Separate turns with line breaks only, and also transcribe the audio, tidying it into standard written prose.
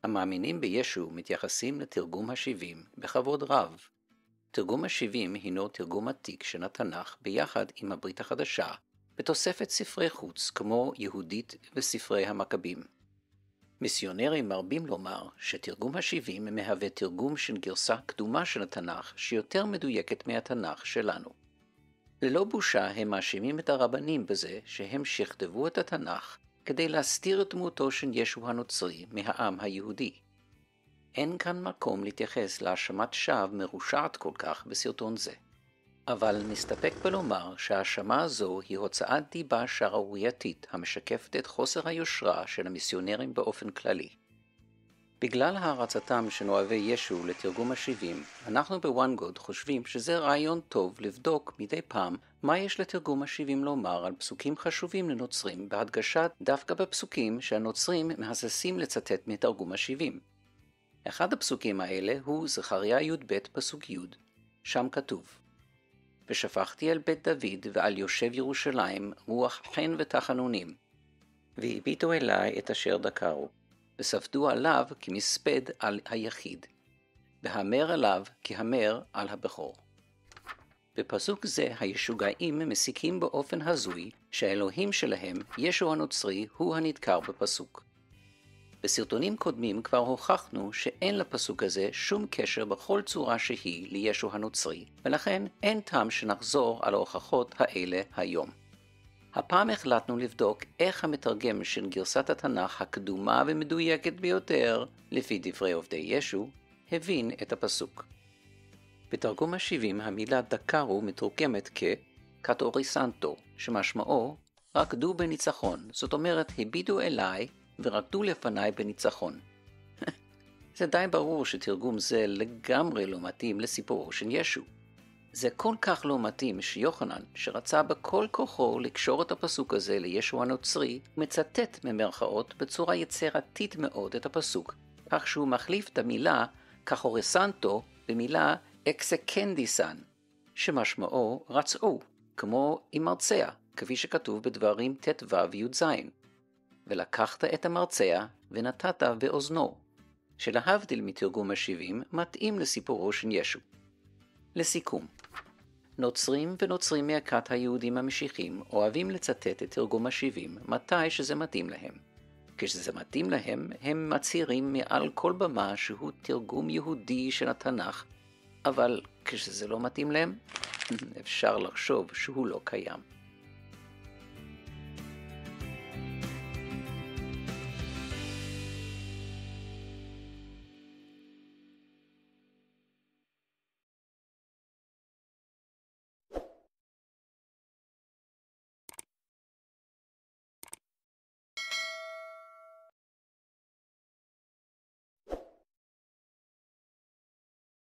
המאמינים בישו מתייחסים לתרגום ה-70 בכבוד רב. תרגום ה-70 הינו תרגום עתיק של התנ"ך ביחד עם הברית החדשה, בתוספת ספרי חוץ כמו יהודית וספרי המכבים. מיסיונרים מרבים לומר שתרגום ה-70 מהווה תרגום של גרסה קדומה של התנ"ך שיותר מדויקת מהתנ"ך שלנו. ללא בושה הם מאשימים את הרבנים בזה שהם שכתבו את התנ"ך כדי להסתיר את דמותו של ישו הנוצרי מהעם היהודי. אין כאן מקום להתייחס להאשמת שווא מרושעת כל כך בסרטון זה. אבל נסתפק בלומר שההאשמה הזו היא הוצאת דיבה שערורייתית המשקפת את חוסר היושרה של המיסיונרים באופן כללי. בגלל הערצתם של אוהבי ישו לתרגום ה-70, אנחנו בוואנגוד חושבים שזה רעיון טוב לבדוק מדי פעם מה יש לתרגום ה-70 לומר על פסוקים חשובים לנוצרים, בהדגשת דווקא בפסוקים שהנוצרים מהססים לצטט מתרגום ה-70. אחד הפסוקים האלה הוא זכריה י"ב פסוק י', שם כתוב: ושפכתי על בית דוד ועל יושב ירושלים רוח חן ותחנונים, והביטו אליי את אשר דקרו, וספדו עליו כמספד על היחיד, והמר עליו כהמר על הבכור. בפסוק זה הישוגעים מסיקים באופן הזוי שהאלוהים שלהם, ישו הנוצרי, הוא הנדקר בפסוק. בסרטונים קודמים כבר הוכחנו שאין לפסוק הזה שום קשר בכל צורה שהיא לישו הנוצרי, ולכן אין טעם שנחזור על ההוכחות האלה היום. הפעם החלטנו לבדוק איך המתרגם של גרסת התנ"ך הקדומה ומדויקת ביותר, לפי דברי עובדי ישו, הבין את הפסוק. בתרגום ה-70 המילה דקרו מתורגמת כקטוריסנטו, שמשמעו רקדו בניצחון, זאת אומרת הביטו אליי ורקדו לפניי בניצחון. זה די ברור שתרגום זה לגמרי לא מתאים לסיפורו של ישו. זה כל כך לא מתאים שיוחנן, שרצה בכל כוחו לקשור את הפסוק הזה לישו הנוצרי, מצטט ממרכאות בצורה יצירתית מאוד את הפסוק, כך שהוא מחליף את המילה קטוריסנטו במילה אקסקנדיסן, שמשמעו רצעו, כמו עם מרצע, כפי שכתוב בדברים ט"ו י"ז. ולקחת את המרצע ונתת באוזנו, שלהבדיל מתרגום ה-70 מתאים לסיפורו של ישו. לסיכום, נוצרים ונוצרים מהכת היהודים המשיחים אוהבים לצטט את תרגום ה-70 מתי שזה מתאים להם. כשזה מתאים להם, הם מצהירים מעל כל במה שהוא תרגום יהודי של התנ"ך, אבל כשזה לא מתאים להם, אפשר לחשוב שהוא לא קיים.